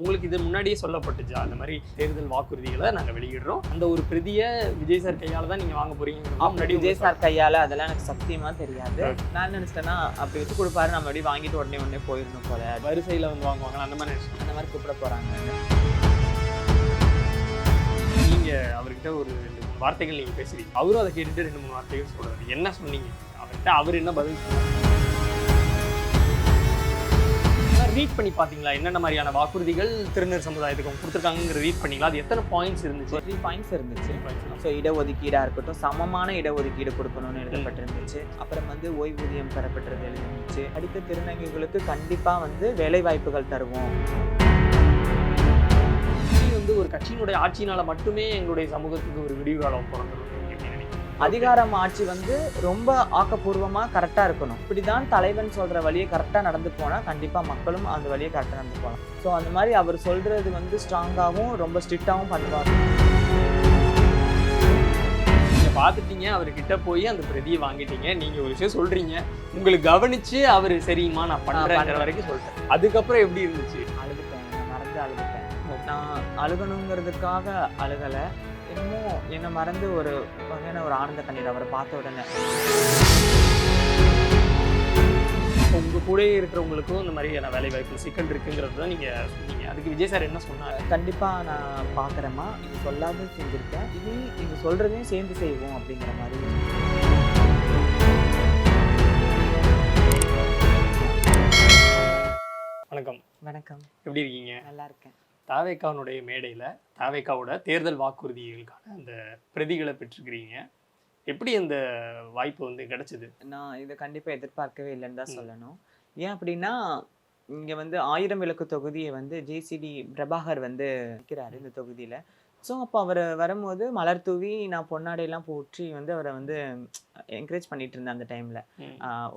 உங்களுக்கு இது முன்னாடியே சொல்லப்பட்டுச்சா அந்த மாதிரி தேர்தல் வாக்குறுதிகளை நாங்கள் வெளியிடுறோம், அந்த ஒரு பிரதியை விஜய் சார் கையால் தான் நீங்கள் வாங்க போறீங்க? முன்னாடி விஜய் சார் கையால் அதெல்லாம் எனக்கு சத்தியமாக தெரியாது. நான் நினச்சிட்டேன்னா அப்படி வச்சு கொடுப்பாரு, நம்ம எப்படி வாங்கிட்டு உடனே போயிடணும் போல. வரிசையில் வந்து வாங்குவாங்க அந்த மாதிரி நினச்சிட்டேன். அந்த மாதிரி கூப்பிட போகிறாங்க. நீங்கள் அவர்கிட்ட ஒரு 2-3 வார்த்தைகள் நீங்கள் பேசுறீங்க, அவரும் அதை கேட்டுட்டு 2-3 வார்த்தைகள் சொல்கிறாரு. என்ன சொன்னீங்க அவர்கிட்ட? அவர் என்ன பதில் சொன்னார்? ரீட் பண்ணி பார்த்தீங்களா என்னென்ன மாதிரியான வாக்குறுதிகள் திருநெல் சமுதாயத்துக்கு கொடுத்துருக்காங்கிற ரீட் பண்ணீங்களா? அது எத்தனை பாயிண்ட்ஸ் இருந்துச்சு? 3 பாயிண்ட்ஸ் இருந்துச்சு. ஸோ இடஒதுக்கீடாக இருக்கட்டும், சமமான இடஒதுக்கீடு கொடுக்கணும்னு எழுதப்பட்டிருந்துச்சு. அப்புறம் வந்து ஓய்வூதியம் பெறப்பட்டது எழுதிருந்துச்சு. அடுத்த திருநங்கைகளுக்கு கண்டிப்பாக வந்து வேலை வாய்ப்புகள் தருவோம். வந்து ஒரு கட்சியினுடைய ஆட்சியினால மட்டுமே எங்களுடைய சமூகத்துக்கு ஒரு விடிவு காலம் பிறந்துடும். அதிகாரம் ஆட்சி வந்து ரொம்ப ஆக்கப்பூர்வமாக கரெக்டாக இருக்கணும். இப்படிதான் தலைவன் சொல்கிற வழியை கரெக்டாக நடந்து போனால் கண்டிப்பாக மக்களும் அந்த வழியை கரெக்டாக நடந்து போகலாம். ஸோ அந்த மாதிரி அவர் சொல்கிறது வந்து ஸ்ட்ராங்காகவும் ரொம்ப ஸ்ட்ரிக்டாகவும் பண்ணுவார். நீங்கள் பார்த்துட்டீங்க, அவர்கிட்ட போய் அந்த பிரதியை வாங்கிட்டீங்க, நீங்கள் ஒரு விஷயம் சொல்கிறீங்க, உங்களுக்கு கவனித்து அவர் சரிம்மா நான் பண்ணுறேங்கிற வரைக்கும் சொல்லிட்டேன். அதுக்கப்புறம் எப்படி இருந்துச்சு? அழுதுட்டேன், நான் மறந்து அழுதுட்டேன். நான் அழுகணுங்கிறதுக்காக அழுகலை, இன்னமும் என்னை மறந்து ஒரு வகையான ஒரு ஆனந்த கண்ணீர் அவரை பார்த்த உடனே. உங்கள் கூட இருக்கிறவங்களுக்கும் இந்த மாதிரியான வேலை வாய்ப்பு சிக்கல் இருக்குங்கிறது தான் நீங்கள் சொன்னீங்க. அதுக்கு விஜய் சார் என்ன சொன்னார்? கண்டிப்பாக நான் பார்க்குறேம்மா, இது சொல்லாத செஞ்சுருக்கேன், இது நீங்கள் சொல்கிறதையும் சேர்ந்து செய்வோம் அப்படிங்கிற மாதிரி. வணக்கம். வணக்கம். எப்படி இருக்கீங்க? நல்லா இருக்கேன். தாவேக்காவுடைய மேடையில் தாவேக்காவோட தேர்தல் வாக்குறுதிகளுக்கான அந்த பிரதிகளை பெற்றுக்கிறீங்க. எப்படி அந்த வாய்ப்பு வந்து கிடைச்சது? நான் இதை கண்டிப்பாக எதிர்பார்க்கவே இல்லைன்னு தான் சொல்லணும். ஏன் அப்படின்னா, இங்கே வந்து 1000 விளக்கு தொகுதியை வந்து ஜேசிடி பிரபாகர் வந்து நிற்கிறாரு இந்த தொகுதியில். ஸோ அப்போ அவர் வரும்போது மலர் தூவி நான் பொன்னாடையெல்லாம் போற்றி வந்து அவரை வந்து என்கரேஜ் பண்ணிட்டு இருந்தேன் அந்த டைமில்.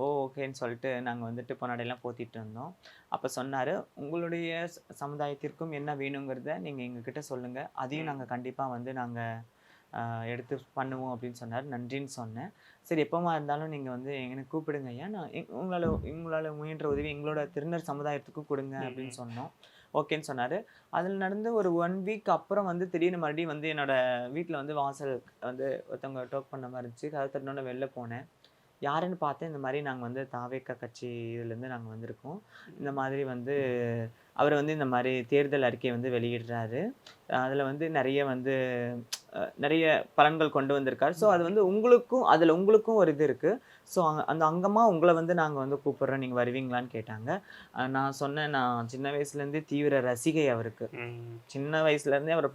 ஓகேன்னு சொல்லிட்டு நாங்கள் வந்துட்டு பொன்னாடையெல்லாம் போத்திட்டு இருந்தோம். அப்போ சொன்னார், உங்களுடைய சமுதாயத்திற்கும் என்ன வேணுங்கிறத நீங்கள் எங்ககிட்ட சொல்லுங்கள், அதையும் நாங்கள் கண்டிப்பாக வந்து நாங்கள் எடுத்து பண்ணுவோம் அப்படின்னு சொன்னார். நன்றின்னு சொன்னேன். சரி, எப்போமா இருந்தாலும் நீங்கள் வந்து எனக்கு கூப்பிடுங்க ஐயா, நான் உங்களால் முயன்ற உதவி எங்களோட திருநெல் சமுதாயத்துக்கும் கொடுங்க அப்படின்னு சொன்னோம். ஓகேன்னு சொன்னார். அதில் நடந்து ஒரு 1 வீக் அப்புறம் வந்து திடீர்னு மறுபடியும் வந்து என்னோடய வீட்டில் வந்து வாசல் வந்து ஒருத்தவங்க டோக் பண்ண மாதிரி இருந்துச்சு. கதை தட்டினோன்னு வெளில போனேன். யாருன்னு பார்த்தேன், இந்த மாதிரி நாங்கள் வந்து தாவேக்கா கட்சி இதுலேருந்து நாங்கள் வந்திருக்கோம், இந்த மாதிரி வந்து அவர் வந்து இந்த மாதிரி தேர்தல் அறிக்கையை வந்து வெளியிடுறாரு, அதில் வந்து நிறைய பலன்கள் கொண்டு வந்திருக்காரு. ஸோ அது வந்து உங்களுக்கும் ஒரு இது இருக்குது. ஸோ அந்த அங்கமாக உங்களை வந்து நாங்கள் வந்து கூப்பிட்றோம், நீங்கள் வருவீங்களான்னு கேட்டாங்க. நான் சொன்னேன், நான் சின்ன வயசுலேருந்தே தீவிர ரசிகை அவருக்கு. சின்ன வயசுலேருந்தே அவர்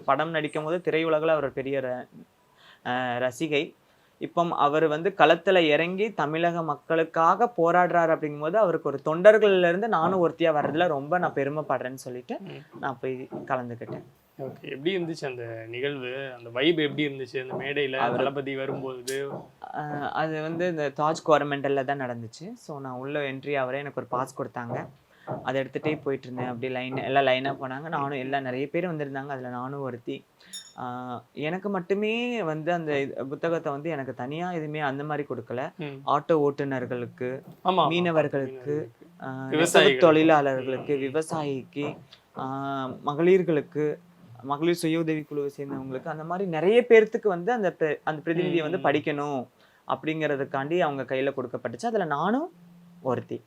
படம் நடிக்கும் போது திரையுலகில் அவர் பெரிய ரசிகை. இப்போ அவர் வந்து களத்தில் இறங்கி தமிழக மக்களுக்காக போராடுறாரு அப்படிங்கும்போது அவருக்கு ஒரு தொண்டர்கள்லேருந்து நானும் ஒருத்தியாக வர்றதுல ரொம்ப நான் பெருமைப்படுறேன்னு சொல்லிட்டு நான் போய் கலந்துக்கிட்டேன். ஓகே, எப்படி இருந்துச்சு அந்த நிகழ்வு? அந்த வைப் எப்படி இருந்துச்சு அந்த மேடையில் தளபதி வரும்போது? அது வந்து இந்த தாஜ் கவர்மெண்டலில் தான் நடந்துச்சு. ஸோ நான் உள்ள என்ட்ரி ஆகிறேன், எனக்கு ஒரு பாஸ் கொடுத்தாங்க, அதை எடுத்துகிட்டே போயிட்டு இருந்தேன். அப்படியே எல்லாம் லைனாக போனாங்க. நானும் நிறைய பேர் வந்திருந்தாங்க, அதில் நானும் ஒருத்தி. எனக்கு மட்டுமே வந்து அந்த புத்தகத்தை வந்து எனக்கு தனியாக எதுவுமே அந்த மாதிரி கொடுக்கல. ஆட்டோ ஓட்டுநர்களுக்கு, மீனவர்களுக்கு, தொழிலாளர்களுக்கு, விவசாயிக்கு, மகளிர்களுக்கு, மகளிர் சுய உதவி குழுவை சேர்ந்தவங்களுக்கு, அந்த மாதிரி நிறைய பேர்த்துக்கு வந்து அந்த பிரதிநிதியை வந்து படிக்கணும் அப்படிங்கிறதுக்காண்டி அவங்க கையில் கொடுக்கப்பட்டுச்சு. அதில் நானும் ஒருத்தி.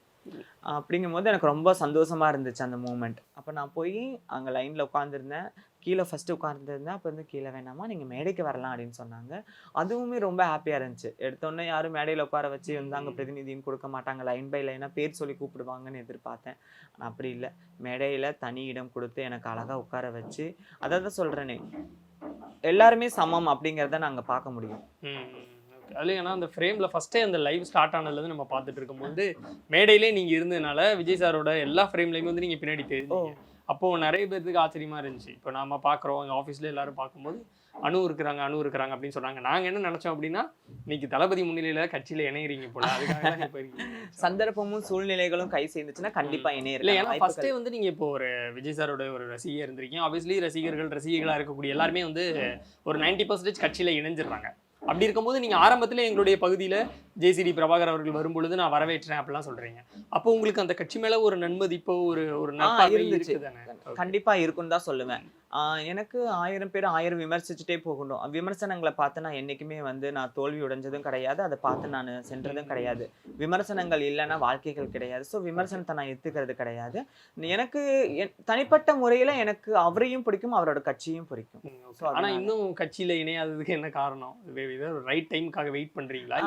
அப்படிங்கும்போது எனக்கு ரொம்ப சந்தோஷமாக இருந்துச்சு அந்த மூமெண்ட். அப்போ நான் போய் அங்கே லைனில் உட்காந்துருந்தேன். கீழே ஃபஸ்ட்டு உட்காந்துருந்தேன். அப்போ வந்து கீழே வேணாமா, நீங்கள் மேடைக்கு வரலாம் அப்படின்னு சொன்னாங்க. அதுவுமே ரொம்ப ஹாப்பியாக இருந்துச்சு. எடுத்தோடனே யாரும் மேடையில் உட்கார வச்சு வந்து அங்கே பிரதிநிதியும் கொடுக்க மாட்டாங்க, லைன் பை லைனாக பேர் சொல்லி கூப்பிடுவாங்கன்னு எதிர்பார்த்தேன். ஆனால் அப்படி இல்லை, மேடையில் தனி இடம் கொடுத்து எனக்கு அழகாக உட்கார வச்சு, அதை தான் சொல்கிறேனே, எல்லாருமே சமம் அப்படிங்கிறத நாங்கள் பார்க்க முடியும். அதுல ஏன்னா அந்த ஃப்ரேமில் ஃபஸ்ட்டே அந்த லைவ் ஸ்டார்ட் ஆனதுலேருந்து நம்ம பார்த்துட்டு இருக்கும்போது மேடையிலே நீங்கள் இருந்ததுனால விஜய் சாரோட எல்லா ஃப்ரேம்லையுமே வந்து நீங்கள் பின்னாடி தெரியும். அப்போது நிறைய பேருக்கு ஆச்சரியமாக இருந்துச்சு. இப்போ நம்ம பார்க்குறோம், எங்கள் ஆஃபீஸில் எல்லாரும் பார்க்கும்போது அணு இருக்கிறாங்க அப்படின்னு சொன்னாங்க. நாங்கள் என்ன நினச்சோம் அப்படின்னா, இன்னைக்கு தளபதி முன்னிலையில் கட்சியில் இணைகிறீங்க போல, அதுக்காக போயிருக்கீங்க. சந்தர்ப்பமும் சூழ்நிலைகளும் கை சேர்ந்துச்சுன்னா கண்டிப்பாக இணையல. இல்லை, ஏன்னா ஃபஸ்ட்டே வந்து நீங்கள் இப்போ ஒரு விஜய் சாரோட ஒரு ரசிகர் இருந்திருக்கீங்க. ஆப்வியஸ்லி ரசிகர்களாக இருக்கக்கூடிய எல்லாருமே வந்து ஒரு 90% கட்சியில் இணைஞ்சிடுறாங்க. அப்படி இருக்கும்போது நீங்கள் ஆரம்பத்தில் எங்களுடைய பகுதியில் ஜேசிடி பிரபாகர் அவர்கள் வரும்பொழுது நான் வரவேற்றேன் அப்படிலாம் சொல்கிறீங்க. அப்போ உங்களுக்கு அந்த கட்சி மேலே ஒரு நன்மதிப்போ ஒரு நட்பாக இருந்துச்சு தானே? கண்டிப்பா இருக்குன்னு தான் சொல்லுவேன். எனக்கு 1000 பேர் 1000 விமர்சிச்சுட்டே போகணும். விமர்சனங்கள பார்த்து நான் என்னைக்குமே வந்து நான் தோல்வி அடைஞ்சதும் கிடையாது. அத பார்த்து நானு சென்றதும் கிடையாது. விமர்சனங்கள் இல்லன்னா வாழ்க்கைகள் கிடையாது. ஸோ விமர்சனத்த நான் ஏத்துக்கிறது கிடையாது. எனக்கு தனிப்பட்ட முறையில எனக்கு அவரையும் பிடிக்கும், அவரோட கட்சியும் பிடிக்கும். ஸோ ஆனா இன்னும் கட்சியில இணையாததுக்கு என்ன காரணம்? ஏதாவது ரைட் டைம்க்காக வெயிட் பண்றீங்களா?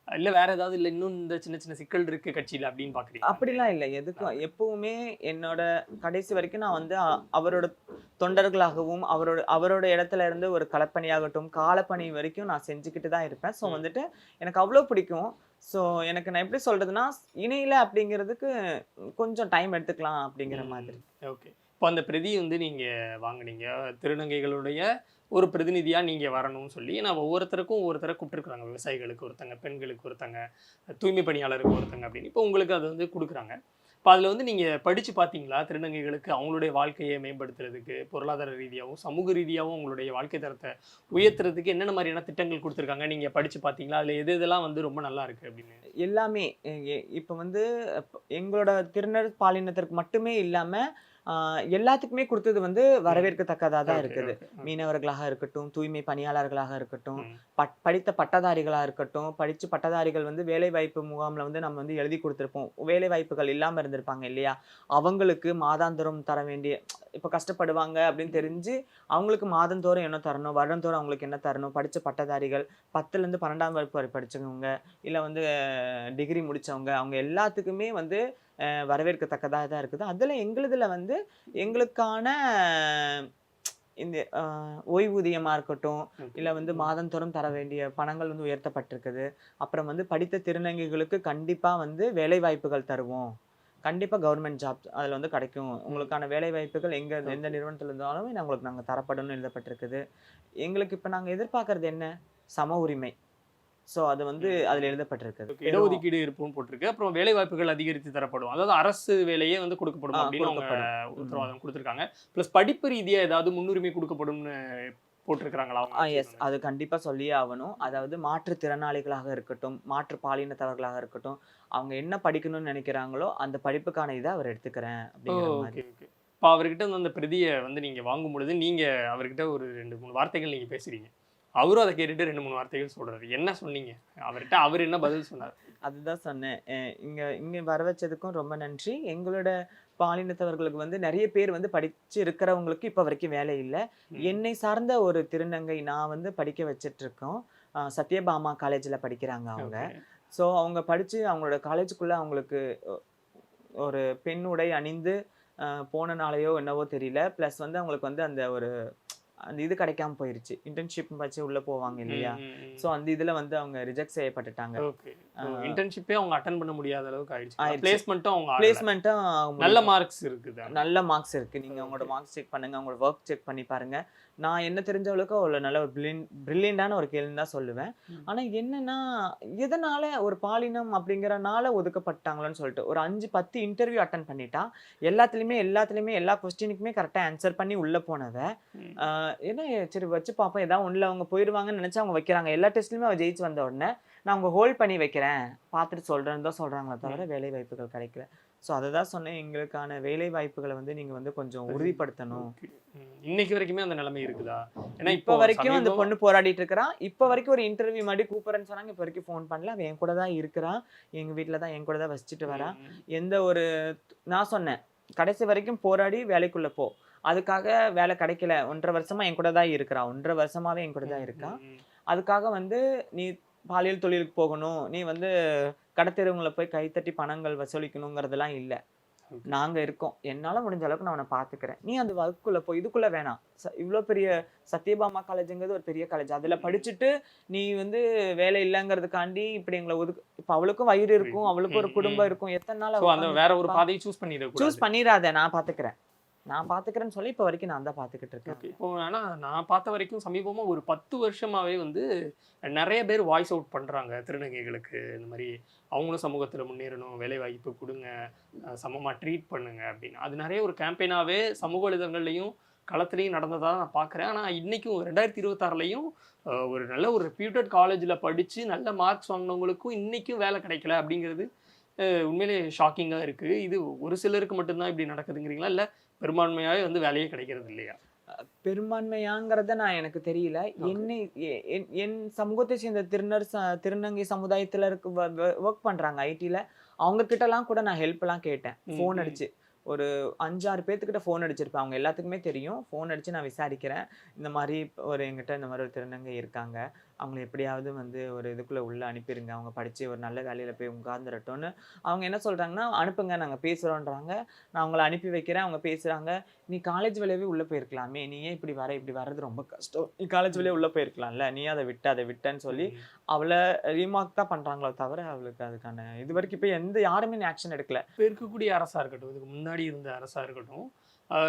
இல்ல வேற ஏதாவது இல்ல இன்னும் இந்த சின்ன சின்ன சிக்கல் இருக்கு கட்சியில அப்படின்னு பாக்குறீங்க? அப்படிலாம் இல்ல. எதுக்கும் எப்பவுமே என்னோட கடைசி வரைக்கும் நான் வந்து அவரோட தொண்டர்களாகவும், அவரோட இடத்துல இருந்து ஒரு களப்பணியாகட்டும், காலப்பணி வரைக்கும் நான் செஞ்சுக்கிட்டு தான் இருப்பேன். ஸோ வந்துட்டு எனக்கு அவ்வளோ பிடிக்கும். ஸோ எனக்கு நான் எப்படி சொல்றதுன்னா, இணையில அப்படிங்கிறதுக்கு கொஞ்சம் டைம் எடுத்துக்கலாம் அப்படிங்கிற மாதிரி. ஓகே. இப்போ அந்த பிரதி வந்து நீங்க வாங்குனீங்க. திருநங்கைகளுடைய ஒரு பிரதிநிதியா நீங்க வரணும்னு சொல்லி நான் ஒவ்வொருத்தருக்கும் ஒவ்வொருத்தரை கூப்பிட்டுருக்காங்க. விவசாயிகளுக்கு ஒருத்தங்க, பெண்களுக்கு ஒருத்தங்க, தூய்மை பணியாளருக்கு ஒருத்தங்க அப்படின்னு. இப்போ உங்களுக்கு அது வந்து குடுக்குறாங்க. இப்போ அதில் வந்து நீங்க படிச்சு பார்த்தீங்களா? திருநங்கைகளுக்கு அவங்களுடைய வாழ்க்கையை மேம்படுத்துறதுக்கு, பொருளாதார ரீதியாகவும், சமூக ரீதியாகவும் அவங்களுடைய வாழ்க்கை தரத்தை உயர்த்துறதுக்கு என்னென்ன மாதிரியான திட்டங்கள் குடுத்துருக்காங்க? நீங்க படிச்சு பார்த்தீங்களா? அதில் எது எதெல்லாம் வந்து ரொம்ப நல்லா இருக்கு அப்படின்னு? எல்லாமே இப்ப வந்து எங்களோட திருநர் பாலினத்திற்கு மட்டுமே இல்லாம எல்லாத்துக்குமே கொடுத்தது வந்து வரவேற்கத்தக்கதா தான் இருக்குது. மீனவர்களாக இருக்கட்டும், தூய்மை பணியாளர்களாக இருக்கட்டும், படித்த பட்டதாரிகளா இருக்கட்டும், படிச்சு பட்டதாரிகள் வந்து வேலை வாய்ப்பு முகாம்ல வந்து நம்ம வந்து எழுதி கொடுத்திருப்போம். வேலை வாய்ப்புகள் இல்லாம இருந்திருப்பாங்க இல்லையா? அவங்களுக்கு மாதாந்தோறும் தர வேண்டிய, இப்ப கஷ்டப்படுவாங்க அப்படின்னு தெரிஞ்சு அவங்களுக்கு மாதந்தோறும் என்ன தரணும், வருடந்தோறும் அவங்களுக்கு என்ன தரணும், படிச்ச பட்டதாரிகள் 10ல இருந்து 12ஆம் வகுப்பு வரை படிச்சவங்க, இல்ல வந்து டிகிரி முடிச்சவங்க, அவங்க எல்லாத்துக்குமே வந்து வரவேற்கத்தக்கதா தான் இருக்குது. அதுல எங்களுதுல வந்து எங்களுக்கான இந்த ஓய்வூதியமா இருக்கட்டும், இல்ல வந்து மாதந்தோறும் தர வேண்டிய பணங்கள் வந்து உயர்த்தப்பட்டிருக்குது. அப்புறம் வந்து படித்த திருநங்கைகளுக்கு கண்டிப்பா வந்து வேலை வாய்ப்புகள் தருவோம். கண்டிப்பா கவர்மெண்ட் ஜாப் அதுல வந்து கிடைக்கும். உங்களுக்கான வேலை வாய்ப்புகள் எந்த நிறுவனத்துல இருந்தாலும் நாங்க தரப்படும்னு எழுதப்பட்டிருக்குது. எங்களுக்கு இப்ப நாங்க எதிர்பார்க்கறது என்ன? சம உரிமை. சோ அது வந்து அதுல எழுதப்பட்டிருக்குது. இடஒதுக்கீடு இருப்புன்னு போட்டிருக்கு. அப்புறம் வேலை வாய்ப்புகள் அதிகரித்து தரப்படும். அதாவது அரசு வேலையே வந்து கொடுக்கப்படும் அப்படின்னு அவங்க உத்தரவாதம் கொடுத்திருக்காங்க. பிளஸ் படிப்பு ரீதியா ஏதாவது முன்னுரிமை கொடுக்கப்படும்னு போட்டிருக்காங்களா? எஸ், அது கண்டிப்பா சொல்லியே ஆகணும். அதாவது மாற்றுத்திறனாளிகளாக இருக்கட்டும், மாற்று பாலினத்தவர்களாக இருக்கட்டும், அவங்க என்ன படிக்கணும்னு நினைக்கிறாங்களோ அந்த படிப்புக்கான இதை அவர் எடுத்துக்கிறேன் அப்படிங்கிற மாதிரி. இப்போ அவர்கிட்ட வந்து அந்த பிரதியை வந்து நீங்க வாங்கும் பொழுது நீங்க அவர்கிட்ட ஒரு 2-3 வார்த்தைகள் நீங்க பேசுறீங்க. அவரும் அதை கேட்டுட்டு 2-3 வார்த்தைகள் சொல்றாரு. என்ன சொன்னீங்க அவர்கிட்ட? அவர் என்ன பதில் சொன்னார்? அதுதான் சொன்னேன். இங்க வர வச்சதுக்கும் ரொம்ப நன்றி. எங்களோட பாலினத்தவர்களுக்கு வந்து நிறைய பேர் வந்து படிச்சு இருக்கிறவங்களுக்கு இப்ப வரைக்கும் வேலை இல்லை. என்னை சார்ந்த ஒரு திருநங்கை நான் வந்து படிக்க வச்சிட்டு இருக்கோம். சத்யபாமா காலேஜ்ல படிக்கிறாங்க அவங்க. ஸோ அவங்க படிச்சு அவங்களோட காலேஜுக்குள்ள அவங்களுக்கு ஒரு பெண் உடை அணிந்து போனனாலேயோ என்னவோ தெரியல. பிளஸ் வந்து அவங்களுக்கு வந்து அந்த ஒரு அந்த இது கிடைக்காம போயிருச்சு. இன்டர்ன்ஷிப் வச்சு உள்ள போவாங்க இல்லையா? சோ அந்த இதுல வந்து அவங்க ரிஜெக்ட் செய்யப்பட்டுட்டாங்க. இன்டர்ன்ஷிப்பே அவங்க அட்டெண்ட் பண்ண முடியாத அளவுக்கு ஆயிடுச்சு. பிளேஸ்மென்ட்டும் நல்ல மார்க்ஸ் இருக்குது. நல்ல மார்க்ஸ் இருக்கு. நீங்க உங்களோட மார்க்ஸ் செக் பண்ணுங்க, உங்களோட வொர்க் செக் பண்ணி பாருங்க. நான் என்ன தெரிஞ்சவளுக்கு அவ்வளோ நல்ல ஒரு பிரில்லியண்டான ஒரு கேள்வி தான் சொல்லுவேன். ஆனா என்னன்னா, எதனால ஒரு பாலினம் அப்படிங்கறனால ஒதுக்கப்பட்டாங்களோன்னு சொல்லிட்டு ஒரு 5-10 இன்டர்வியூ அட்டன் பண்ணிட்டா எல்லாத்துலயுமே எல்லா கொஸ்டினுக்குமே கரெக்டா ஆன்சர் பண்ணி உள்ள போனவ என்ன சரி வச்சு பார்ப்போம் ஏதாவது ஒண்ணுல அவங்க போயிடுவாங்கன்னு நினைச்சு அவங்க வைக்கிறாங்க. எல்லா டெஸ்ட்லயுமே அவ ஜெயிச்சு வந்த உடனே நான் அவங்க ஹோல்ட் பண்ணி வைக்கிறேன், பார்த்துட்டு சொல்றேன்னு தான் சொல்றாங்களே தவிர வேலை வாய்ப்புகள் கிடைக்கல. ஸோ அதை தான் சொன்னேன், எங்களுக்கான வேலை வாய்ப்புகளை வந்து நீங்க வந்து கொஞ்சம் உறுதிப்படுத்தணும். இன்னைக்கு வரைக்குமே அந்த நிலைமை இருக்குதா? ஏன்னா இப்ப வரைக்கும் அந்த பொண்ணு போராடிட்டு இருக்கிறான். இப்ப வரைக்கும் ஒரு இன்டர்வியூ மாதிரி கூப்பிடுறேன்னு சொன்னாங்க. இப்ப வரைக்கும் ஃபோன் பண்ணல. அவன் என் கூட தான் இருக்கிறான். எங்க வீட்டுல தான் என் கூட தான் வசிச்சுட்டு வரான். எந்த ஒரு நான் சொன்னேன் கடைசி வரைக்கும் போராடி வேலைக்குள்ள போ, அதுக்காக வேலை கிடைக்கல. 1.5 வருஷமா என் கூட தான் இருக்கிறான். 1.5 வருஷமாவே என் கூட தான் இருக்கான். அதுக்காக வந்து நீ பாலியல் தொழிலுக்கு போகணும், நீ வந்து கடத்தெருவுங்களை போய் கைத்தட்டி பணங்கள் வசூலிக்கணுங்கிறதுலாம் இல்லை. நாங்க இருக்கோம், என்னால முடிஞ்ச அளவுக்கு நான் அவனை பாத்துக்கிறேன். நீ அந்த வகுப்புக்குள்ள போய் இதுக்குள்ள வேணாம். இவ்வளவு பெரிய சத்யபாமா காலேஜுங்கிறது ஒரு பெரிய காலேஜ். அதுல படிச்சுட்டு நீ வந்து வேலை இல்லைங்கிறதுக்காண்டி இப்படி எங்களை இப்ப அவளுக்கும் வயிறு இருக்கும், அவளுக்கும் ஒரு குடும்பம் இருக்கும். எத்தனை நாள் வேற ஒரு பாதையை சூஸ் பண்ணிடாத, நான் பாத்துக்கிறேன்னு சொல்லி இப்ப வரைக்கும் நான் தான் பாத்துக்கிட்டு இருக்கேன். இப்போ ஆனா நான் பார்த்த வரைக்கும் சமீபமா ஒரு 10 வருஷமாவே வந்து நிறைய பேர் வாய்ஸ் அவுட் பண்றாங்க திருநங்கைகளுக்கு. இந்த மாதிரி அவங்களும் சமூகத்துல முன்னேறணும், வேலை வாய்ப்பு கொடுங்க, சமமா ட்ரீட் பண்ணுங்க அப்படின்னு. அது நிறைய ஒரு கேம்பெயினாவே சமூக வலைதளங்கள்லையும் களத்துலையும் நடந்ததா நான் பார்க்குறேன். ஆனால் இன்றைக்கும் 2026லையும் ஒரு நல்ல ஒரு ரெப்யூட்டட் காலேஜில் படித்து நல்ல மார்க்ஸ் வாங்கினவங்களுக்கும் இன்றைக்கும் வேலை கிடைக்கல அப்படிங்கிறது உண்மையிலே ஷாக்கிங்கா இருக்கு. இது ஒரு சிலருக்கு மட்டும் தான் இப்படி நடக்குதுங்கிறீங்களா? இல்ல பெரும்பான்மையாவே வந்து வேலையே கிடைக்கிறது இல்லையா? பெரும்பான்மையாங்கிறத நான் எனக்கு தெரியல. ஓகே. என்னை என் சமூகத்தை சேர்ந்த திருநங்கை சமுதாயத்துல ஒர்க் பண்றாங்க ஐடில. அவங்க கிட்டலாம் கூட நான் ஹெல்ப்லாம் கேட்டேன். ம், ஃபோன் ம். அடிச்சு. ஒரு 5, 6 பேத்துக்கிட்ட ஃபோன் அடிச்சிருப்பேன். அவங்க எல்லாத்துக்குமே தெரியும். ஃபோன் அடிச்சு நான் விசாரிக்கிறேன். இந்த மாரி என்கிட்ட இந்த மாரி ஒரு திருநங்கை இருக்காங்க. அவங்கள எப்படியாவது வந்து ஒரு இதுக்குள்ள உள்ள அனுப்பிருங்க. அவங்க படிச்சு ஒரு நல்ல வேலையில போய் உட்கார்ந்துரட்டும்னு. அவங்க என்ன சொல்றாங்கன்னா, "அனுப்புங்க நாங்க பேசுறோன்றாங்க." நான் அவங்கள அனுப்பி வைக்கிறேன். அவங்க பேசுறாங்க. "நீ காலேஜ் வழியாவே உள்ள போயிருக்கலாமே. நீ ஏன் இப்படி வர? இப்படி வர்றது ரொம்ப கஷ்டம். நீ காலேஜ் வழியா உள்ள போயிருக்கலாம்ல. நீ ஏன் அத விட்டன்னு" சொல்லி ம். அவள ரீமார்க் தான் பண்றாங்களோ தவிர, அவளுக்கு அதுக்கான இதுவரைக்கும் இப்ப யாருமே ஆக்ஷன் எடுக்கல. இப்ப இருக்கக்கூடிய அரசா இருக்கட்டும், இதுக்கு முன்னாடி இருந்த அரசா இருக்கட்டும்,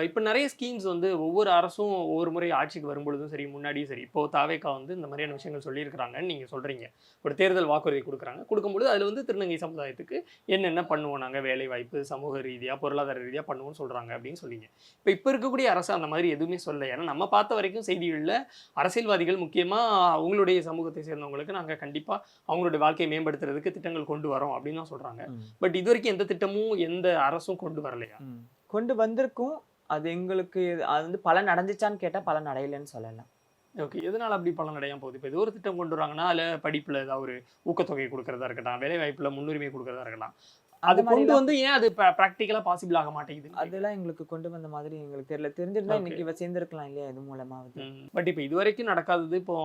இப்ப நெறைய ஸ்கீம்ஸ் வந்து ஒவ்வொரு அரசும் ஒவ்வொரு முறை ஆட்சிக்கு வரும்பொழுதும் சரி, முன்னாடியும் சரி, இப்போ தாவேகா வந்து இந்த மாதிரியான விஷயங்கள் சொல்லியிருக்கிறாங்கன்னு நீங்க சொல்றீங்க. ஒரு தேர்தல் வாக்குறுதி குடுக்குறாங்க. குடுக்கும்பொழுது அதுல வந்து திருநங்கை சமுதாயத்துக்கு என்னென்ன பண்ணுவோம் நாங்க, வேலைவாய்ப்பு, சமூக ரீதியா, பொருளாதார ரீதியா பண்ணுவோம்னு சொல்றாங்க அப்படின்னு சொன்னீங்க. இப்ப இருக்கக்கூடிய அரசு அந்த மாதிரி எதுவுமே சொல்லல. ஏன்னா நம்ம பார்த்த வரைக்கும் செய்திகள்ல அரசியல்வாதிகள் முக்கியமா அவங்களுடைய சமூகத்தை சேர்ந்தவங்களுக்கு நாங்க கண்டிப்பா அவங்களுடைய வாழ்க்கையை மேம்படுத்துறதுக்கு திட்டங்கள் கொண்டு வரோம் அப்படின்னு தான் சொல்றாங்க. ம். பட் இதுவரைக்கும் எந்த திட்டமும் எந்த அரசும் கொண்டு வரலையா? ம். கொண்டு வந்திருக்கும். அது எங்களுக்கு அது வந்து பலன் அடைஞ்சுச்சான்னு கேட்டா பலன் அடையலன்னு சொல்லலாம். ஓகே. எதனால அப்படி பலன் அடையாம போகுது? இப்ப ஏதோ ஒரு திட்டம் கொண்டு வராங்கன்னா, அதுல படிப்புல ஏதாவது ஒரு ஊக்கத்தொகை குடுக்கிறதா இருக்கட்டும், வேலைவாய்ப்புல முன்னுரிமை குடுக்கிறதா இருக்கலாம். அது அந்த கொண்டு மாரிலாம் வந்து ஏன் அது பிராக்டிகலா பாசிபிள் ஆக மாட்டேங்குதுன்னு கேட்கிறேன். அதெல்லாம் எங்களுக்கு கொண்டு வந்த மாதிரி எங்களுக்கு தெரியல. தெரிஞ்சிருந்தா ஓகே. இன்னைக்கு இவ சேர்ந்திருக்கலாம் இல்லையா? இது மூலமாவது. பட் இப்ப இதுவரைக்கும் நடக்காதது இப்போ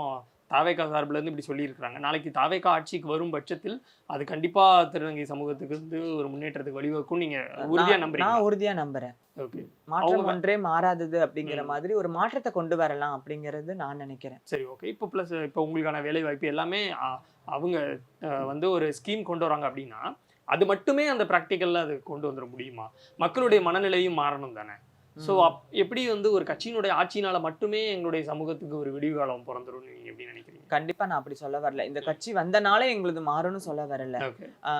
தாவேகா சார்புல இருந்து இப்படி சொல்லியிருக்கிறாங்க. நாளைக்கு தாவேகா ஆட்சிக்கு வரும் பட்சத்தில், அது கண்டிப்பா திருநங்கை சமூகத்துக்கு வந்து ஒரு முன்னேற்றத்துக்கு வழிவகுக்கும்னு நீங்க உறுதியா நான் நம்புறீங்களா? நான் உறுதியா நம்புறேன். ஓகே. மாற்றம் அவங்க ஒன்றே மாறாதது அப்படிங்கிற ம். மாதிரி ஒரு மாற்றத்த கொண்டு வரலாம் அப்படிங்கிறது நான் நினைக்கிறேன். சரி, ஓகே. இப்போ பிளஸ் இப்போ உங்களுக்கான வேலைவாய்ப்பு எல்லாமே அவங்க வந்து ஒரு ஸ்கீம் கொண்டு வராங்க அப்படின்னா, அது மட்டுமே அந்த பிராக்டிகல்ல அது கொண்டு வந்துர முடியுமா? மக்களுடைய மனநிலையும் மாறணும் தானே! ஸோ ம். எப்படி வந்து ஒரு கட்சியினுடைய ஆட்சியினால மட்டுமே எங்களுடைய சமூகத்துக்கு ஒரு விடிவு காலம் பொறந்துரும்னு நீங்க எப்படி நினைக்கிறீங்க? கண்டிப்பா நான் அப்படி சொல்ல வரல. இந்த கட்சி வந்தனால எங்களுது மாறும்னு சொல்ல வரல. ஓகே. ஆ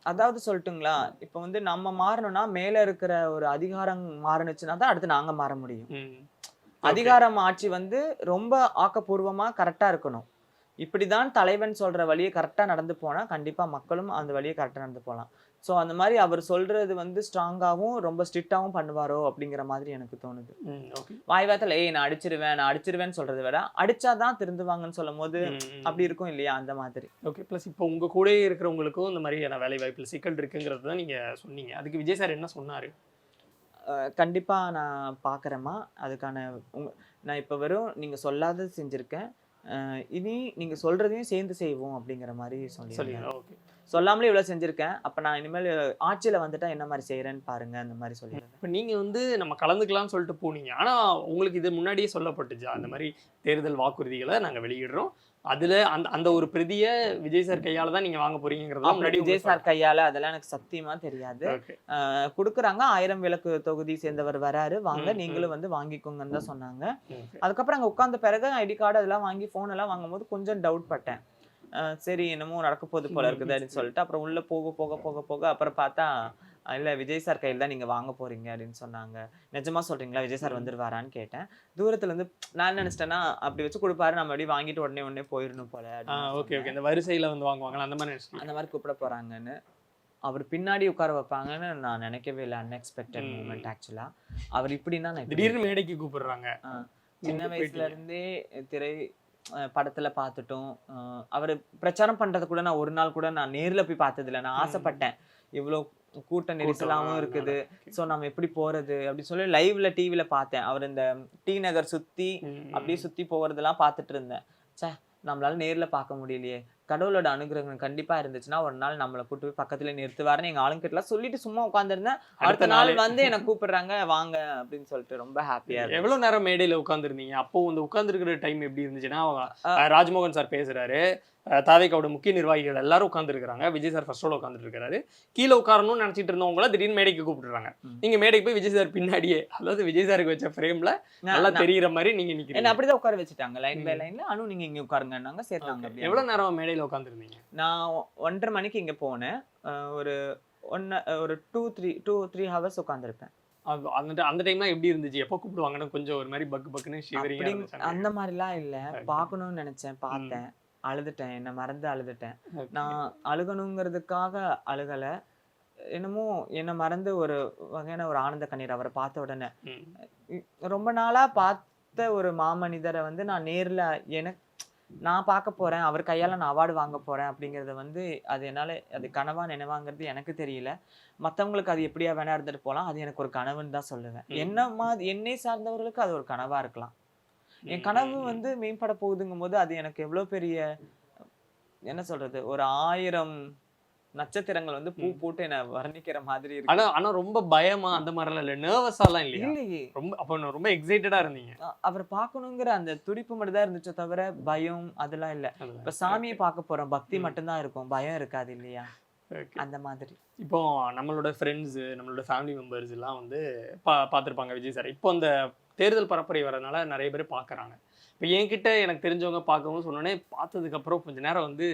அதாவது சொல்லட்டுங்களா? இப்ப வந்து நம்ம மாறணும்னா, மேல இருக்கிற ஒரு அதிகாரம் மாறுனுச்சுன்னா தான் அடுத்து நாங்க மாற முடியும். ம். ஓகே. அதிகாரம் ஆட்சி வந்து ரொம்ப ஆக்கப்பூர்வமா கரெக்ட்டா இருக்கணும். இப்படிதான் தலைவன் சொல்ற வழிய கரெக்ட்டா நடந்து போனா, கண்டிப்பா மக்களும் அந்த வழிய கரெக்ட்டா நடந்து போலாம். சோ அந்த மாரி அவர் சொல்றது வந்து ஸ்ட்ராங்காவும், ரொம்ப ஸ்ட்ரிக்ட்டாவும் பண்ணுவாரோ! அப்படிங்கிற மாதிரி எனக்கு தோணுது. ம். ஓகே. வாய் வார்த்தையில "ஏய் நான் அடிச்சிருவேன்னு" சொல்றத விட, அடிச்சா தான் திருந்துவாங்கன்னு சொல்லும்போது, ம். ம். அப்படி இருக்கும் இல்லையா? அந்த மாதிரி. ஓகே. பிளஸ் இப்போ உங்க கூடயே இருக்கிறவங்களுக்கும் இந்த மாதிரியான வேலைவாய்ப்புல சிக்கல் இருக்குங்கிறது தான் நீங்க சொன்னீங்க. அதுக்கு விஜய் சார் என்ன சொன்னாரு? கண்டிப்பா நான் பார்க்குறேம்மா. அதுக்கான உங்க நான் இப்ப வெறும் நீங்க சொல்லாதது செஞ்சிருக்கேன். இனி நீங்க சொல்றதையும் சேர்ந்து செய்வோம் அப்படிங்கிற மாரி சொல்லியிருந்தேன். சொல்லிடுறேன். ஓகே. சொல்லாமலே இவ்வளோ செஞ்சிருக்கேன். அப்ப நான் இனிமேல் ஆட்சியில வந்துட்டா என்ன மாரி செய்றேன்னு பாருங்க, அந்த மாரி சொல்லியிருந்தேன். இப்ப நீங்க வந்து நம்ம கலந்துக்கலாம்னு சொல்லிட்டு போனீங்க. ஆனா உங்களுக்கு இது முன்னாடியே சொல்லப்பட்டுச்சா? அந்த மாரி தேர்தல் வாக்குறுதிகள நாங்க வெளியிடுறோம். அதுல அந்த அந்த ஒரு பிரதிய விஜய் சார் கையால தான் நீங்க வாங்க போறீங்கங்கிறதெல்லாம் அப்படி முன்னாடி விஜய் சார் கையால அதெல்லாம் எனக்கு சத்தியமா தெரியாது. ஓகே. குடுக்குறாங்க 1000 விளக்கு தொகுதி சேர்ந்தவர் வராரு. வாங்க ம். நீங்களும் வந்து வாங்கிக்கோங்கன்னு தான் சொன்னாங்க. ஓகே. அதுக்கப்புறம் அங்க உட்கார்ந்த பிறகு ஐடி கார்டு அதெல்லாம் வாங்கி ஃபோன் எல்லாம் வாங்கும்போது கொஞ்சம் டவுட் பட்டேன். சரி என்னமோ நடக்க போகுது போல இருக்குது அப்படின்னு சொல்லிட்டு அப்புறம் உள்ள போக அப்புறம் பார்த்தா இல்ல விஜய் சார் கையில தான் நீங்க வாங்க போறீங்க அப்படின்னு சொன்னாங்க. நிஜமா சொல்றீங்களா? விஜய் சார் வந்துருவாரான்னு கேட்டேன். தூரத்துல இருந்து நான் என்ன நினைச்சிட்டேன்னா அப்படி வச்சு கொடுப்பாரு, நம்ம அப்படியே வாங்கிட்டு உடனே போயிடணும் போல அப்படின்னு ஓகே, ஓகே. சொன்னேன். இந்த வரிசையில வந்து வாங்குவாங்கல்ல அந்த மாரி அந்த நினைச்சிட்டீங்க. மாதிரி கூப்பிட போறாங்கன்னு. அவர் பின்னாடி உட்கார வைப்பாங்கன்னு நான் நினைக்கவே இல்லை. அன்எக்ஸ்பெக்டட் ம். மூமெண்ட் ஆக்சுவலா. அவர் இப்படின்னா நான் இப்படி திடீர்னு மேடைக்கு கூப்பிடுறாங்க. ஆ. சின்ன நீங்க வயசுல போயிட்டீங்க. இருந்தே திரை படத்துல பார்த்துட்டோம். அவரு பிரச்சாரம் பண்றது கூட நான் ஒரு நாள் கூட நான் நேர்ல போய் பார்த்ததில்ல. நான் ம். ஆசைப்பட்டேன். இவ்ளோ கூட்ட நெரிசலாவும் இருக்குது. ஓகே. சோ நம்ம எப்படி போறது? அப்படின்னு சொல்லி லைவ்ல டிவில பார்த்தேன். அவர் இந்த டி நகர் சுத்தி அப்படியே சுத்தி போறதெல்லாம் பார்த்துட்டு இருந்தேன். ச்சே! நம்மளால நேர்ல பார்க்க முடியலையே. கடவுளோட அனுகிரகம் கண்டிப்பா இருந்துச்சுன்னா, ஒரு நாள் நம்மள கூட்டு போய் பக்கத்துல நிறுத்துவாருன்னு எங்க ஆளுங்கிட்டலாம் சொல்லிட்டு சும்மா உட்கார்ந்திருந்தேன். அடுத்த நாள் வந்து என்ன கூப்பிடுறாங்க, வாங்க அப்படின்னு சொல்லிட்டு ரொம்ப ஹாப்பியா இருந்துச்சு. எவ்வளவு நேரம் மேடையில உட்கார்ந்திருந்தீங்க? அப்போ அந்த உட்கார்ந்திருக்கிற டைம் எப்படி இருந்துச்சுன்னா, ராஜ்மோகன் சார் பேசுறாரு. தாவேகாவோட முக்கிய நிர்வாகிகள் எல்லாரும் உட்கார்ந்திருக்காங்க. விஜய் சார் ஃபர்ஸ்ட் ரோல உட்கார்ந்துட்டு இருக்காரு. கீழ உட்காரணும்னு நினைச்சிட்டு இருந்தவங்கள திடீர்னு மேடைக்கு கூப்பிடுறாங்க. ம். நீங்க மேடைக்கு போய் விஜய் சார் பின்னாடியே, அதாவது விஜய் சாருக்கு வச்ச ஃப்ரேம்ல நல்லா நான் தெரியிற மாரி நீங்க என்ன நிக்கிறீங்க. அப்படிதான் உட்கார வச்சுட்டாங்க. லைன் பை ம். லைன்ல. அனு நீங்க இங்க உட்காருங்கன்னாங்க. சேர்த்தாங்க ஓகே. அப்படியே. எவ்வளவு நேரம் மேடையில உட்கார்ந்திருந்தீங்க? நான் 1:30 மணிக்கு இங்க போனேன். ஒரு ஒரு 2, 3 ஹவர்ஸ் உட்கார்ந்திருப்பேன். அந்த அந்த டைம்லாம் எப்படி இருந்துச்சு? எப்போ கூப்பிடுவாங்கன்னு கொஞ்சம் ஒரு மாரி பக்குன்னு ஷிவரிங்கா அப்படி இருந்துச்சா? அந்த மாதிரிலாம் இல்ல. ஓகே. பார்க்கணும்னு நினைச்சேன், ம். பார்த்தேன். அழுதுட்டேன். என்ன மறந்து அழுதுட்டேன். ஓகே. நான் அழுகணுங்கிறதுக்காக அழுகல. என்னமோ என்ன மறந்து ஒரு வகையான ஒரு ஆனந்த கண்ணீர் அவரை பார்த்த உடனே. ம். ரொம்ப நாளா பார்த்த ஒரு மாமனிதரை வந்து நான் நேர்ல நான் பார்க்க போறேன், அவர் கையால நான் அவார்டு வாங்க போறேன் அப்படிங்கிறத வந்து அது என்னால அது கனவா நினைவாங்கிறது எனக்கு தெரியல. மத்தவங்களுக்கு அது எப்படியா வேணா இருந்துட்டு போலாம். அது எனக்கு ஒரு கனவுன்னு தான் சொல்லுவேன். என்னை சார்ந்தவர்களுக்கு அது ஒரு கனவா இருக்கலாம். என் கனவு வந்து மேம்பட போகுதுங்கும்போது அது எனக்கு எவ்வளவு பெரிய என்ன சொல்றது, ஒரு 1000 நட்சத்திரங்கள் வந்து பூ போட்டு என்ன வர்ணிக்கிற மாதிரி இருக்கு. ஆனா ரொம்ப பயமா அந்த மாதிரிலாம் இல்ல, நர்வஸாலாம் இல்லையா? இல்லையே, ரொம்ப அப்ப ரொம்ப எக்ஸைட்டடா இருந்தீங்க. அவரை பார்க்கணுங்கிற அந்த துடிப்பு மட்டும் தான் இருந்துச்சே தவிர பயம் அதெல்லாம் இல்ல. இப்ப சாமியை பார்க்க போறோம், பக்தி மட்டும்தான் இருக்கும், பயம் இருக்காது இல்லையா? அந்த மாதிரி. இப்போ நம்மளோட ஃப்ரெண்ட்ஸ், நம்மளோட ஃபேமிலி மெம்பர்ஸ் எல்லாம் வந்து பார்த்துருப்பாங்க விஜய் சார். இப்போ அந்த தேர்தல் பரப்புரை வரனால நிறைய பேர் பார்க்குறாங்க. இப்போ என்கிட்ட எனக்கு தெரிஞ்சவங்க பார்க்கவும் சொன்னோன்னே, பார்த்ததுக்கப்புறம் கொஞ்ச நேரம் வந்து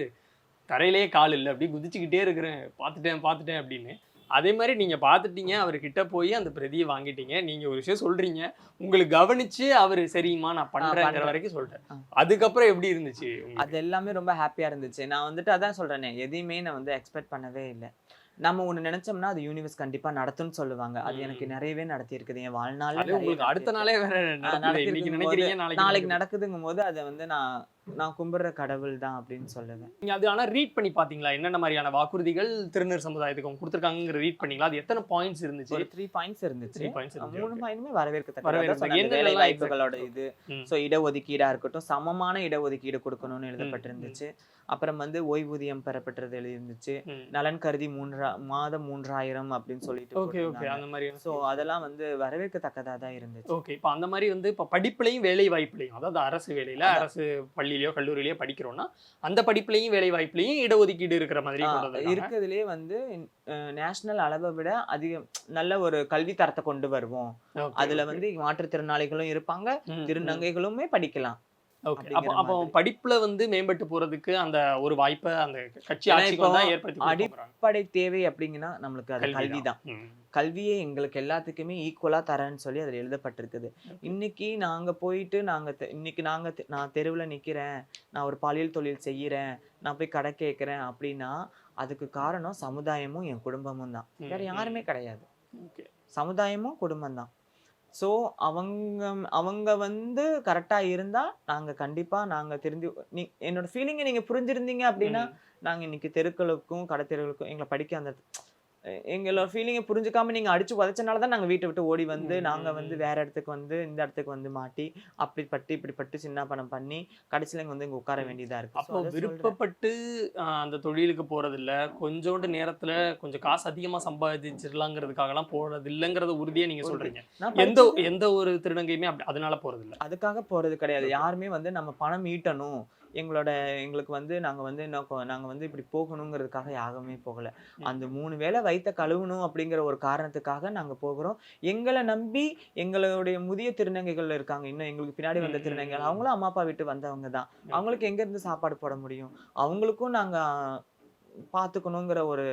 தரையிலேயே கால் இல்லை, அப்படியே குதிச்சுக்கிட்டே இருக்கிறேன், பார்த்துட்டேன் அப்படின்னு. அதே மாதிரி நீங்கள் பார்த்துட்டீங்க, அவர்கிட்ட போய் அந்த பிரதியை வாங்கிட்டீங்க. நீங்கள் ஒரு விஷயம் சொல்கிறீங்க, உங்களுக்கு கவனிச்சு அவர் சரிம்மா நான் பண்ணுறேங்கிற வரைக்கும் சொல்லிட்டேன். அதுக்கப்புறம் எப்படி இருந்துச்சு? அது எல்லாமே ரொம்ப ஹாப்பியாக இருந்துச்சு. நான் வந்துட்டு அதான் சொல்கிறேனே, எதையுமே நான் வந்து எக்ஸ்பெக்ட் பண்ணவே இல்லை. நம்ம ஒண்ணு நினைச்சோம்னா அது யூனிவர்ஸ் கண்டிப்பா நடத்தும்னு சொல்லுவாங்க. அது எனக்கு நிறையவே நடத்தி இருக்குது என் வாழ்நாள்ல. உங்களுக்கு அடுத்த நாளே வேற நாளைக்கு நடக்குதுங்கும் போது அதை வந்து நான் கும்பிடுற கடவுள் தான் அப்படின்னு சொல்லுவேன். நீங்க அது ஆனா ரீட் பண்ணி பாத்தீங்களா? என்னென்ன மாதிரியான வாக்குறுதிகள் திருநர் சமுதாயத்துக்கு அவங்க கொடுத்திருக்காங்கங்கற ரீட் பண்ணீங்களா? அது எத்தனை பாயிண்ட்ஸ் இருந்துச்சு? ஒரு 3 பாயிண்ட்ஸ் இருந்துச்சு. 3 பாயிண்ட்மே வரவேற்கத்தக்க. வேலை வாய்ப்புகளோட இது. சோ இடஒதுக்கீடா இருக்கட்டும், சமமான இடஒதுக்கீடு கொடுக்கணும்னு எழுதப்பட்டிருந்துச்சு. அப்புறம் வந்து ஓய்வூதியம் பெறப்பட்டது எழுதிருந்துச்சு. நலன் கருதி மாதம் 3000 அப்படின்னு சொல்லிட்டு. ஓகே அந்த மாதிரி. சோ அதெல்லாம் வந்து வரவேற்கத்தக்கதா தான் இருந்துச்சு. ஓகே, இப்போ அந்த மாதிரி வந்து இப்போ படிப்புலையும் வேலை வாய்ப்புலையும், அதாவது அரசு வேலையில அரசு பள்ளியிலயோ கல்லூரியிலயோ படிக்கிறோம்னா அந்த படிப்புலையும் வேலை வாய்ப்புலையும் இடஒதுக்கீடு இருக்கிற மாதிரி இருக்கிறதுலயே வந்து நேஷனல் அளவை விட அதிகம் நல்ல ஒரு கல்வி தரத்தை கொண்டு வருவோம். அதுல வந்து மாற்றுத்திறனாளிகளும் இருப்பாங்க, திருநங்கைகளுமே படிக்கலாம். அப்போ படிப்புல வந்து மேம்பட்டு போறதுக்கு அந்த ஒரு வாய்ப்பை அந்த கட்சி ஆட்சிக்கு தான் ஏற்படுத்தி அடிப்படை தேவை அப்படிங்கன்னா நம்மளுக்கு அது கல்விதான். கல்வியே எங்களுக்கு எல்லாத்துக்குமே ஈக்குவலா தரேன்னு சொல்லி அதுல எழுதப்பட்டிருக்குது. இன்னைக்கு நாங்க போயிட்டு நான் தெருவுல நிக்கிறேன், நான் ஒரு பாலியல் தொழில் செய்யறேன், நான் போய் கடை கேட்கிறேன் அப்படின்னா அதுக்கு காரணம் சமுதாயமும் என் குடும்பமும் தான். வேற யாருமே கிடையாது. சமுதாயமும் குடும்பம் தான். ஸோ அவங்க வந்து கரெக்டா இருந்தா நாங்க திருந்தி என்னோட ஃபீலிங்கை நீங்க புரிஞ்சிருந்தீங்க அப்படின்னா நாங்க இன்னைக்கு தெருக்களுக்கும் கடை தெருவுகளுக்கும் எங்களை படிக்க அந்த எங்களோட ஃபீலிங்கை புரிஞ்சுக்காம நீங்க அடிச்சு உதச்சனால தான் நாங்க வீட்டை விட்டு ஓடி வந்து நாங்க வந்து வேற இடத்துக்கு வந்து இந்த இடத்துக்கு வந்து மாட்டி இப்படிப்பட்டு சின்ன பணம் பண்ணி கடைசியில இங்க வந்து இங்க உட்கார வேண்டியதா இருக்கு. அப்போ விருப்பப்பட்டு அந்த தொழிலுக்கு போறது இல்ல, கொஞ்சோண்டு நேரத்துல கொஞ்சம் காசு அதிகமா சம்பாதிச்சிடலாங்கிறதுக்காக எல்லாம் போறது இல்லைங்கிறத உறுதியா நீங்க சொல்றீங்க. எந்த ஒரு திருநங்கையுமே அதனால போறது இல்லை, அதுக்காக போறது கிடையாது. யாருமே வந்து நம்ம பணம் ஈட்டணும், எங்களுக்கு வந்து நாங்க வந்து இப்படி போகணுங்கிறதுக்காக யாருமே போகல. அந்த 3 வேளை வயித்த கழுவணும் அப்படிங்கிற ஒரு காரணத்துக்காக நாங்க போகிறோம். எங்களை நம்பி எங்களுடைய முதிய திருநங்கைகள் இருக்காங்க, இன்னும் எங்களுக்கு பின்னாடி வந்த திருநங்கைகள், அவங்களும் அம்மா அப்பா விட்டு வந்தவங்க தான். அவங்களுக்கு எங்க இருந்து சாப்பாடு போட முடியும்? அவங்களுக்கும் நாங்க பாத்துக்கணுங்கிற ஒரு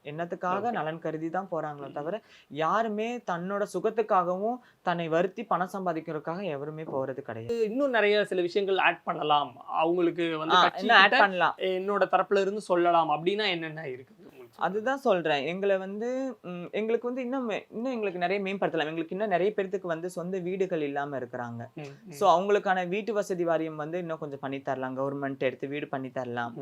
எண்ணத்துக்காக நலன் கருதி தான் போறாங்களே தவிர யாருமே தன்னோட சுகத்துக்காகவும் தன்னை வருத்தி பணம் சம்பாதிக்கிறதுக்காக எவருமே போறது கிடையாது. இன்னும் நிறைய சில விஷயங்கள் ஆட் பண்ணலாம், அவங்களுக்கு வந்து ஆட் பண்ணலாம், என்னோட தரப்புல இருந்து சொல்லலாம் அப்படின்னா என்னென்ன இருக்கு? அதுதான் சொல்றேன். எங்களுக்கு வந்து இன்னும் எங்களுக்கு நிறைய மேம்படுத்தலாம். எங்களுக்கு இன்னும் நிறைய பேருக்கு வந்து சொந்த வீடுகள் இல்லாம இருக்கிறாங்க. சோ அவங்களுக்கான வீட்டு வசதி வாரியம் வந்து இன்னும் கொஞ்சம் பண்ணி தரலாம். கவர்மெண்ட் எடுத்து வீடு பண்ணி தரலாம்.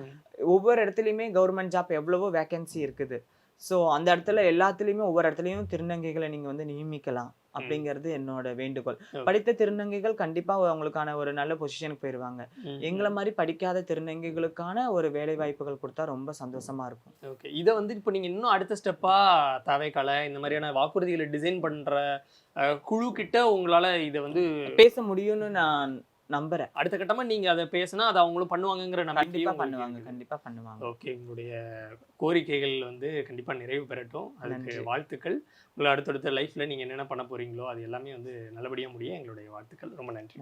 ஒவ்வொரு இடத்துலயுமே கவர்மெண்ட் ஜாப் எவ்வளவோ வேகன்சி இருக்குது. சோ அந்த இடத்துல எல்லாத்துலயுமே ஒவ்வொரு இடத்துலயும் திருநங்கைகளை நீங்க வந்து நியமிக்கலாம் அப்படிங்கிறது என்னோட வேண்டுகோள். படித்த திருநங்கைகள் கண்டிப்பா அவங்களுக்கான ஒரு நல்ல பொசிஷனுக்கு போயிருவாங்க. எங்களை மாதிரி படிக்காத திருநங்கைகளுக்கான ஒரு வேலை வாய்ப்புகள் கொடுத்தா ரொம்ப சந்தோஷமா இருக்கும். ஓகே, இதை வந்து இப்போ நீங்க இன்னும் அடுத்த ஸ்டெப்பா தவைக்கலை இந்த மாதிரியான வாக்குறுதிகளை டிசைன் பண்ற குழு கிட்ட உங்களால இதை வந்து பேச முடியும்னு நான் நம்புறேன். அடுத்த கட்டமா நீங்க அதை பேசினா அதை அவங்களும் பண்ணுவாங்கங்கிற நம்பிக்கையும் கண்டிப்பா பண்ணுவாங்க. ஓகே, உங்களுடைய கோரிக்கைகள் வந்து கண்டிப்பா நிறைவு பெறட்டும், அதுக்கு வாழ்த்துக்கள். உங்களை அடுத்தடுத்த லைஃப்ல நீங்க என்னென்ன பண்ண போறீங்களோ அது எல்லாமே வந்து நல்லபடியா முடியும். எங்களுடைய வாழ்த்துக்கள். ரொம்ப நன்றி.